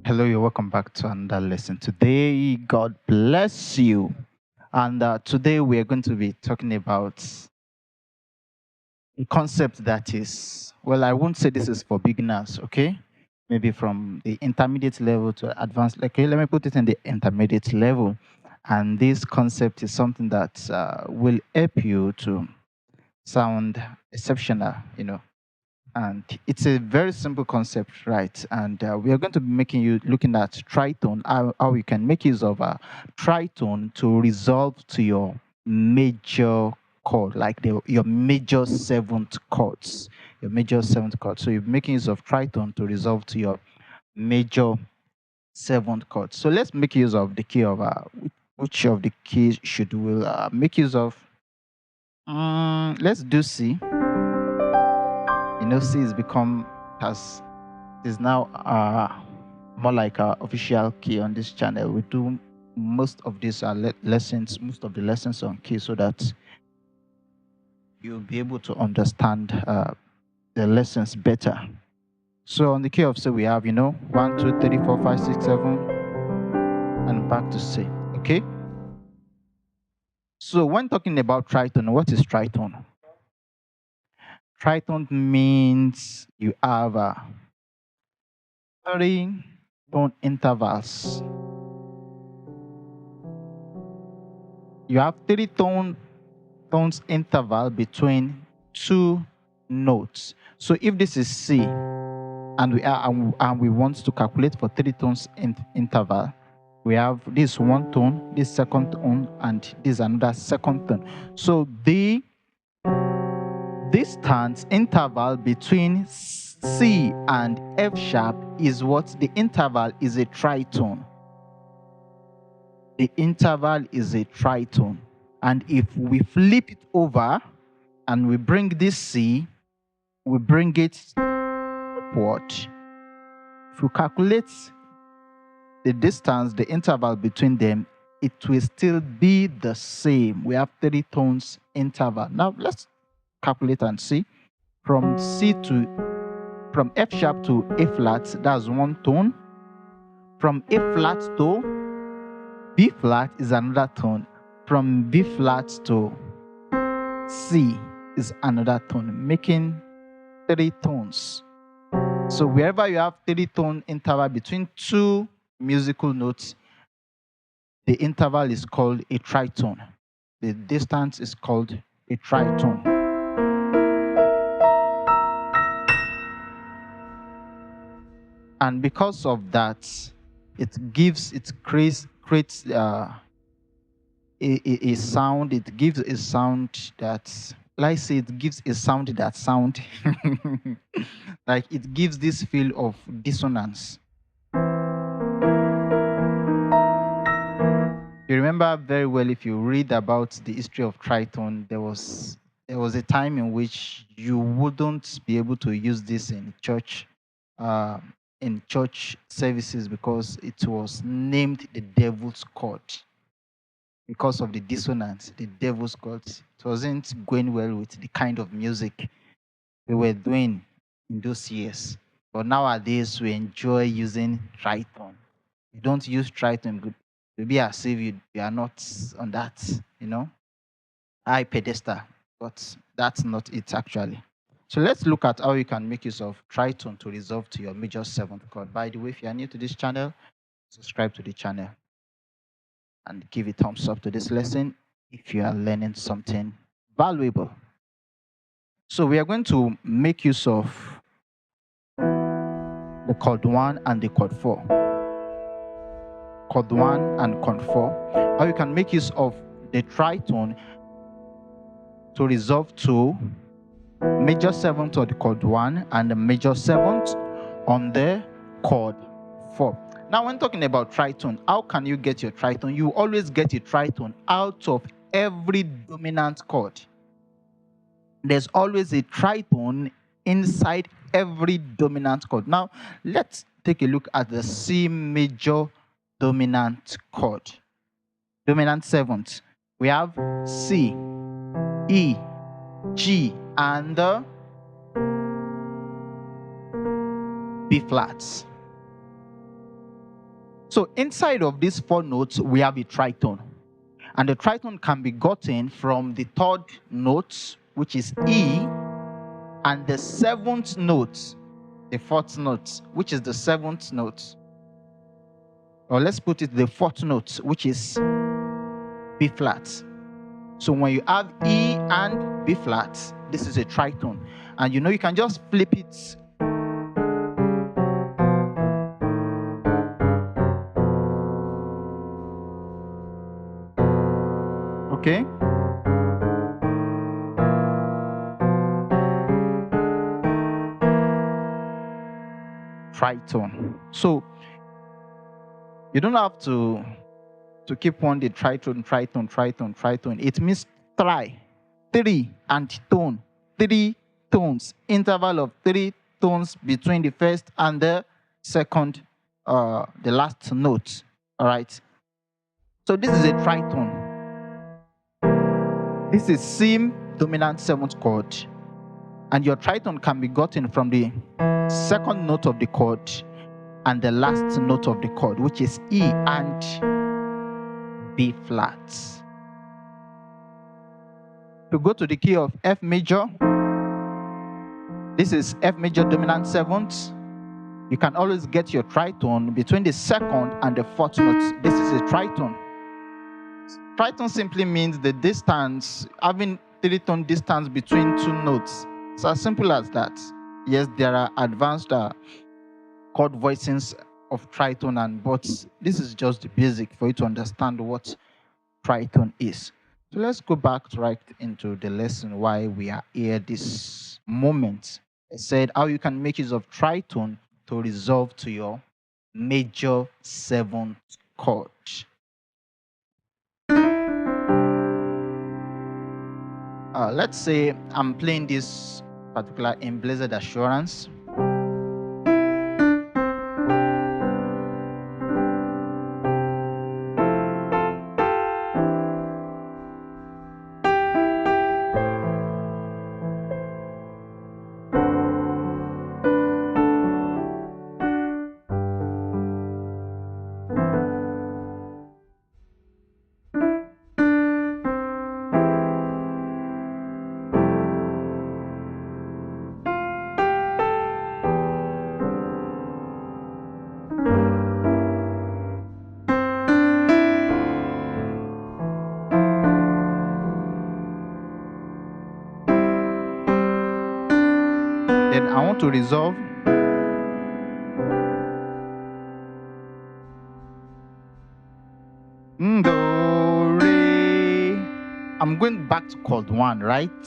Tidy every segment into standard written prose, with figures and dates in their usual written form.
Hello, you're welcome back to another lesson. Today, God bless you. And today we are going to be talking about a concept that is, well, I won't say this is for beginners, okay? Maybe from the intermediate level to advanced. Okay, let me put it in the intermediate level. And this concept is something that will help you to sound exceptional, and it's a very simple concept, right? And we are going to be making you looking at tritone, how you can make use of a tritone to resolve to your major chord, like your major seventh chords, your major seventh chord. So you're making use of tritone to resolve to your major seventh chord. So let's make use of the key of which of the keys should we make use of? Let's do C. C is become has is now more like our official key on this channel. We do most of these lessons, most of the lessons on key, so that you'll be able to understand the lessons better. So on the key of C, we have 1, 2, 3, 4, 5, 6, 7, and back to C. Okay. So when talking about tritone, what is tritone? Tritone means you have 3 tone intervals. You have 3 tones interval between 2 notes. So if this is C and we want to calculate for 3 tones interval, we have this 1 tone, this second tone, and this another second tone. So the distance interval between C and F sharp is what the interval is a tritone. The interval is a tritone. And if we flip it over and we bring this C, we bring it upward. If we calculate the distance, the interval between them, it will still be the same. We have 3 tones interval. Now let's calculate and see. From F sharp to A flat, that's 1 tone. From A flat to B flat is another tone. From B flat to C is another tone, making 3 tones. So wherever you have 3 tone interval between 2 musical notes, the interval is called a tritone. The distance is called a tritone. And because of that, it creates a sound. It gives a sound that, like I say, it gives a sound that sound like it gives this feel of dissonance. You remember very well, if you read about the history of tritone, there was a time in which you wouldn't be able to use this uh, in church services, because it was named the devil's chord. Because of the dissonance, the devil's chord, it wasn't going well with the kind of music we were doing in those years. But nowadays, we enjoy using tritone. You don't use tritone, good. Maybe as if you are not on that, high pedestal. But that's not it, actually. So let's look at how you can make use of tritone to resolve to your major seventh chord. By the way, if you are new to this channel, subscribe to the channel and give a thumbs up to this lesson if you are learning something valuable. So we are going to make use of the chord 1 and the chord 4. Chord 1 and chord 4. How you can make use of the tritone to resolve to major seventh on the chord 1 and the major seventh on the chord 4. Now, when talking about tritone, how can you get your tritone? You always get a tritone out of every dominant chord. There's always a tritone inside every dominant chord. Now, let's take a look at the C major dominant chord. Dominant seventh. We have C, E, G, and B flats. So inside of these 4 notes, we have a tritone. And the tritone can be gotten from the 3rd note, which is E, and the 7th note, the 4th note, which is the 7th note. Or let's put it the 4th note, which is B flat. So when you have E and B flat, this is a tritone. And you can just flip it. Okay? Tritone. So you don't have to keep on the tritone. It means tri, 3, and tone, 3 tones, interval of 3 tones between the first and the second, the last note. All right. So this is a tritone. This is C dominant 7th chord, and your tritone can be gotten from the 2nd note of the chord and the last note of the chord, which is E and B flat. To go to the key of F major, this is F major dominant 7th. You can always get your tritone between the 2nd and the 4th notes. This is a tritone. Tritone simply means the distance, having 3-tone distance between 2 notes. It's as simple as that. Yes, there are advanced chord voicings of tritone, but this is just the basic for you to understand what tritone is. So let's go back right into the lesson why we are here this moment. I said how you can make use of tritone to resolve to your major 7th chord. Let's say I'm playing this particular in Blessed Assurance. Then I want to resolve. Do, re. I'm going back to chord 1, right?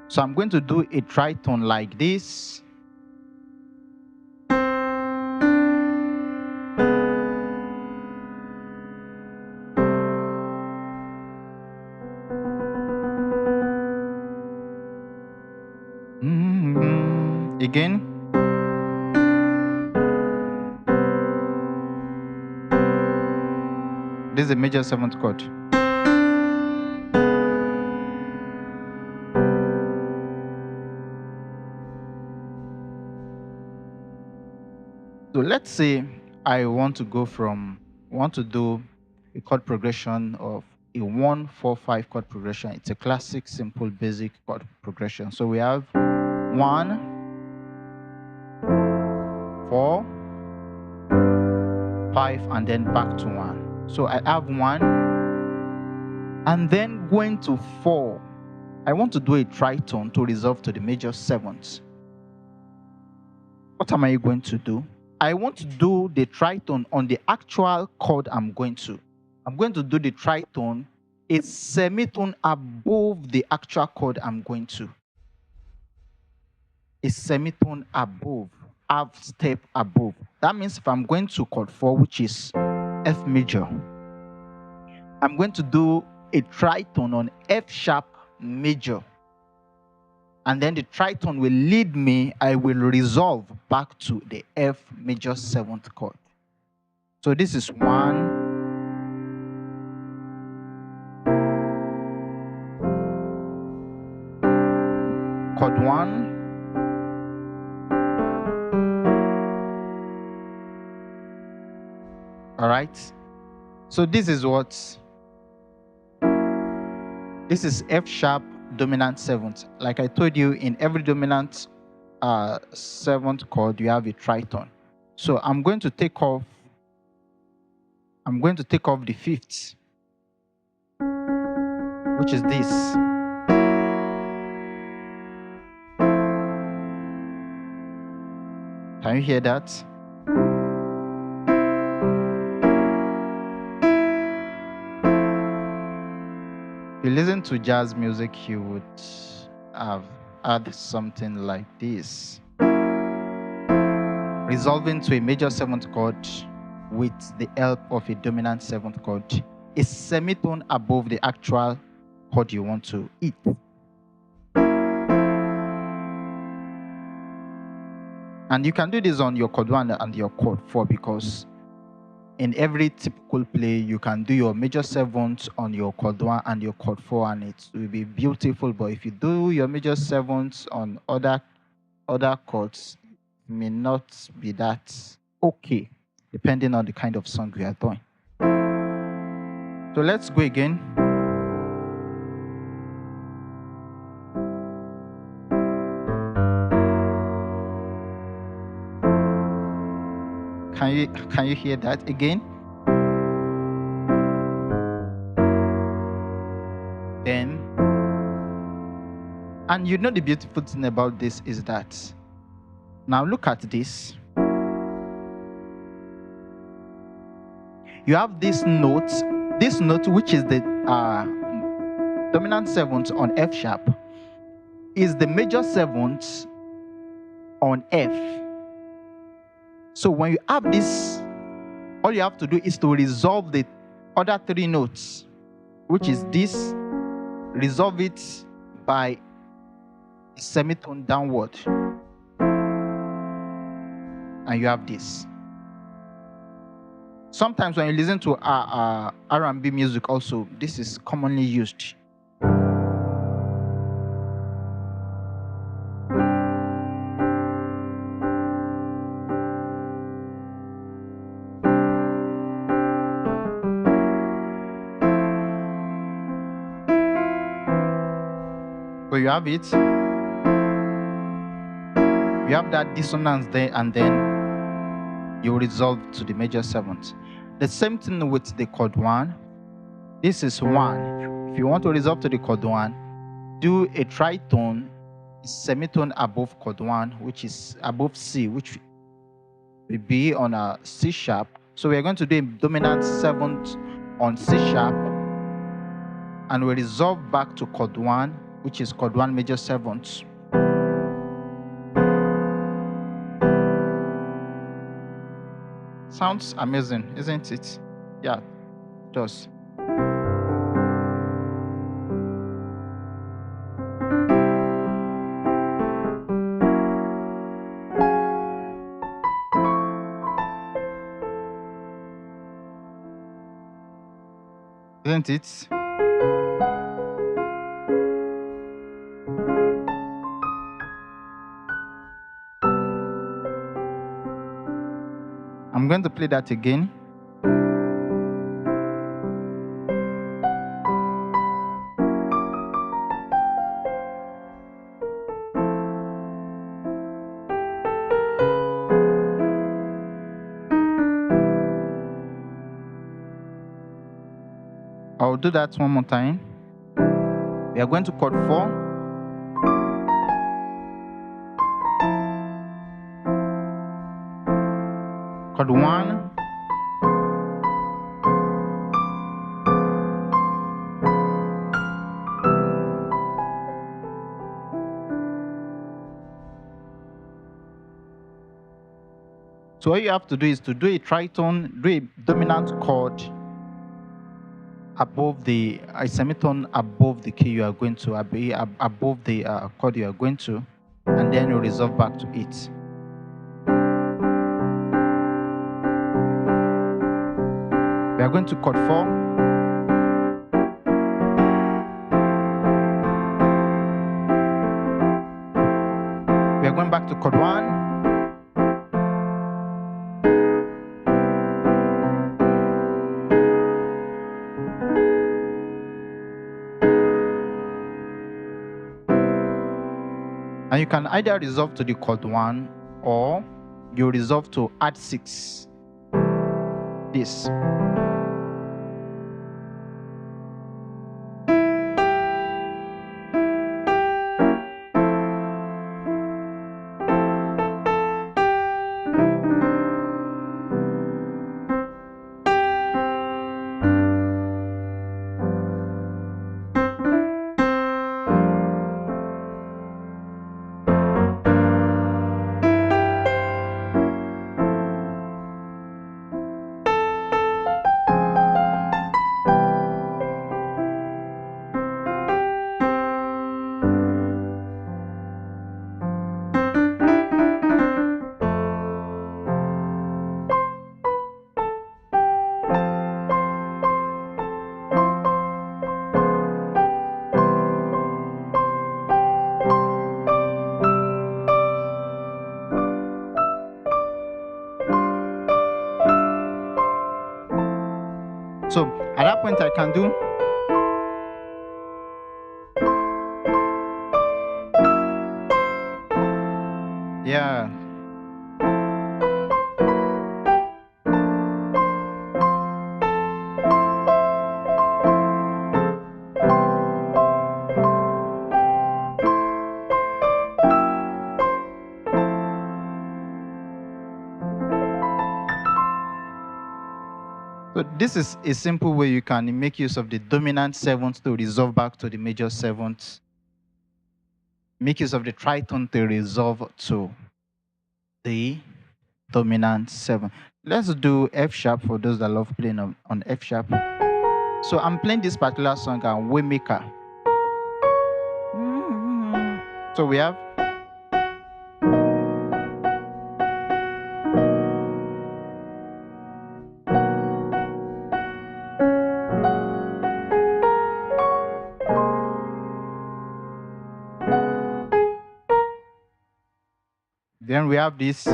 So I'm going to do a tritone like this. Again. This is a major 7th chord. So let's say I want to do a chord progression of a 1-4-5 chord progression. It's a classic, simple, basic chord progression. So we have 1, 4, 5, and then back to 1. So I have 1, and then going to 4. I want to do a tritone to resolve to the major 7th. What am I going to do? I want to do the tritone on the actual chord I'm going to. I'm going to do the tritone a semitone above the actual chord I'm going to. A semitone above, half step above. That means if I'm going to chord 4, which is F major, I'm going to do a tritone on F sharp major. And then the tritone will lead me, I will resolve back to the F major 7th chord. So this is 1, chord 1, All right. So this is F sharp dominant seventh. Like I told you, in every dominant seventh chord, you have a tritone. So I'm going to take off the fifth, which is this. Can you hear that? If you listen to jazz music, you would have had something like this. Resolving to a major seventh chord with the help of a dominant seventh chord, a semitone above the actual chord you want to hit. And you can do this on your chord 1 and your chord 4, because in every typical play, you can do your major seventh on your chord 1 and your chord 4, and it will be beautiful. But if you do your major sevenths on other chords, it may not be that okay, depending on the kind of song we are doing. So let's go again. Can you hear that again? Then, and you know the beautiful thing about this is that, now look at this. You have this note which is the dominant seventh on F sharp, is the major seventh on F. So when you have this, all you have to do is to resolve the other 3 notes, which is this, resolve it by a semitone downward, and you have this. Sometimes when you listen to R&B music also, this is commonly used. So you have it. You have that dissonance there, and then you resolve to the major seventh. The same thing with the chord 1. This is 1. If you want to resolve to the chord 1, do a tritone, semitone above chord 1, which is above C, which will be on a C sharp. So we're going to do a dominant seventh on C sharp, and we resolve back to chord 1, which is chord 1 major seventh. Sounds amazing, isn't it? Yeah, it does. Isn't it? I'm going to play that again. I'll do that one more time. We are going to chord 4. Chord 1. So all you have to do is to do a tritone, do a dominant chord above a semitone above the key you are going to, above the chord you are going to, and then you resolve back to it. We are going to chord 4. We are going back to chord 1. And you can either resolve to the chord 1 or you resolve to add 6. This. So at that point, I can do yeah. So this is a simple way you can make use of the dominant seventh to resolve back to the major seventh. Make use of the tritone to resolve to the dominant 7. Let's do F sharp for those that love playing on F sharp. So I'm playing this particular song on Waymaker. So we have then we have this.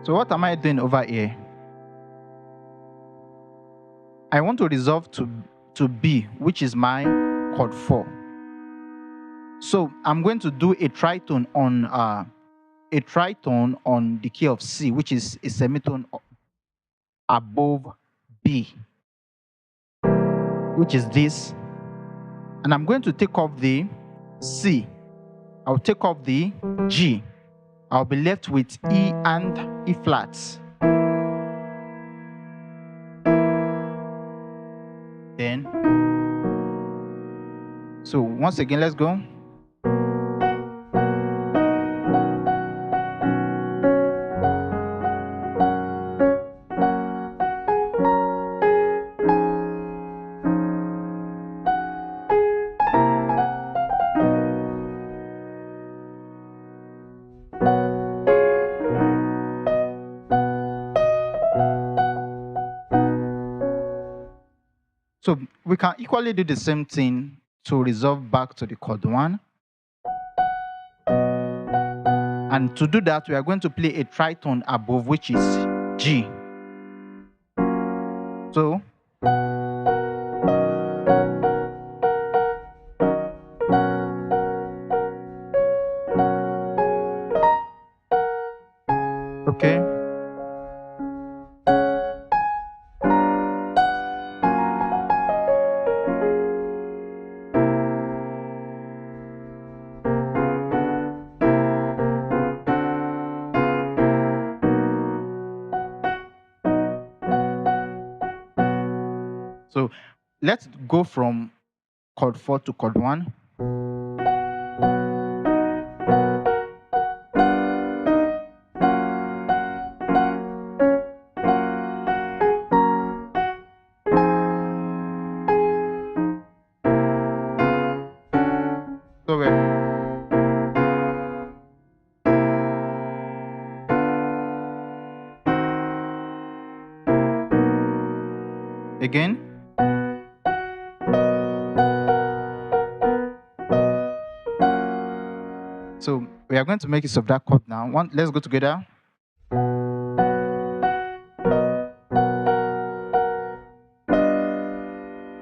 So what am I doing over here? I want to resolve to B, which is my chord 4. So I'm going to do a tritone on the key of C, which is a semitone above B, which is this. And I'm going to take off the C. I'll take off the G. I'll be left with E and E flats. Then, so once again, let's go. So we can equally do the same thing to resolve back to the chord 1. And to do that, we are going to play a tritone above, which is G. So okay. So let's go from chord 4 to chord 1. So again. So we are going to make use of that chord now. Let's go together.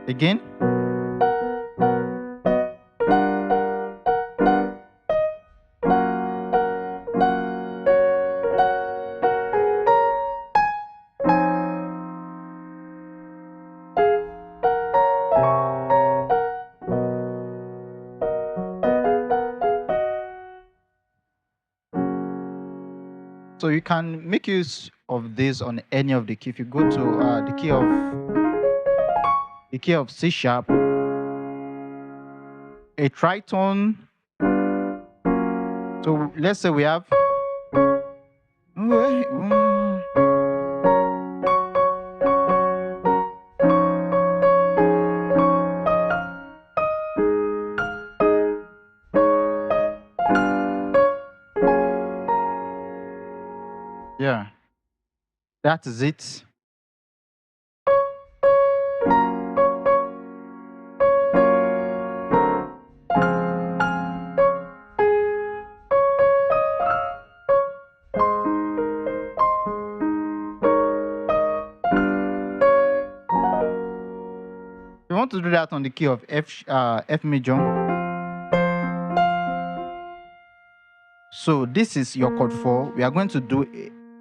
Again. So you can make use of this on any of the key. If you go to the key of C sharp, a tritone. So let's say we have yeah, that is it. You want to do that on the key of F major. So this is your chord 4. We are going to do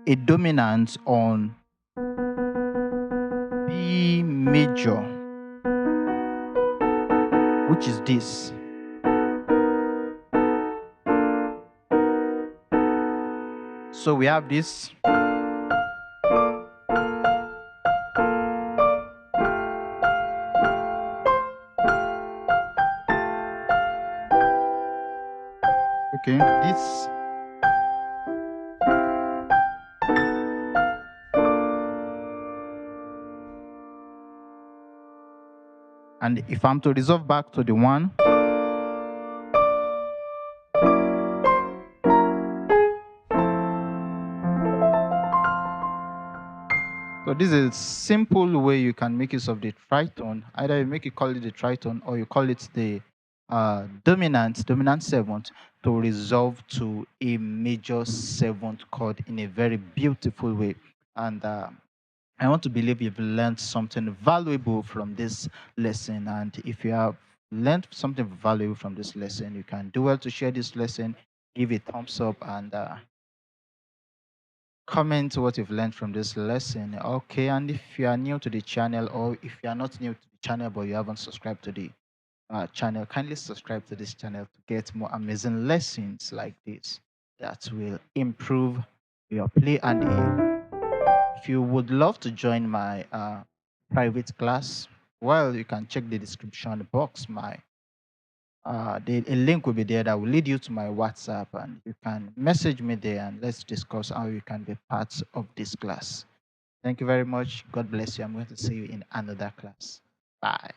a dominant on B major, which is this. So we have this. Okay, this. And if I'm to resolve back to the 1, so this is a simple way you can make use of the tritone. Either you call it the tritone or you call it the dominant 7th to resolve to a major 7th chord in a very beautiful way. And I want to believe you've learned something valuable from this lesson. And if you have learned something valuable from this lesson, you can do well to share this lesson, give a thumbs up, and comment what you've learned from this lesson. Okay, and if you are new to the channel, or if you are not new to the channel but you haven't subscribed to the channel, kindly subscribe to this channel to get more amazing lessons like this that will improve your play. And if you would love to join my private class, well, you can check the description box. A link will be there that will lead you to my WhatsApp, and you can message me there and let's discuss how you can be part of this class. Thank you very much. God bless you. I'm going to see you in another class. Bye.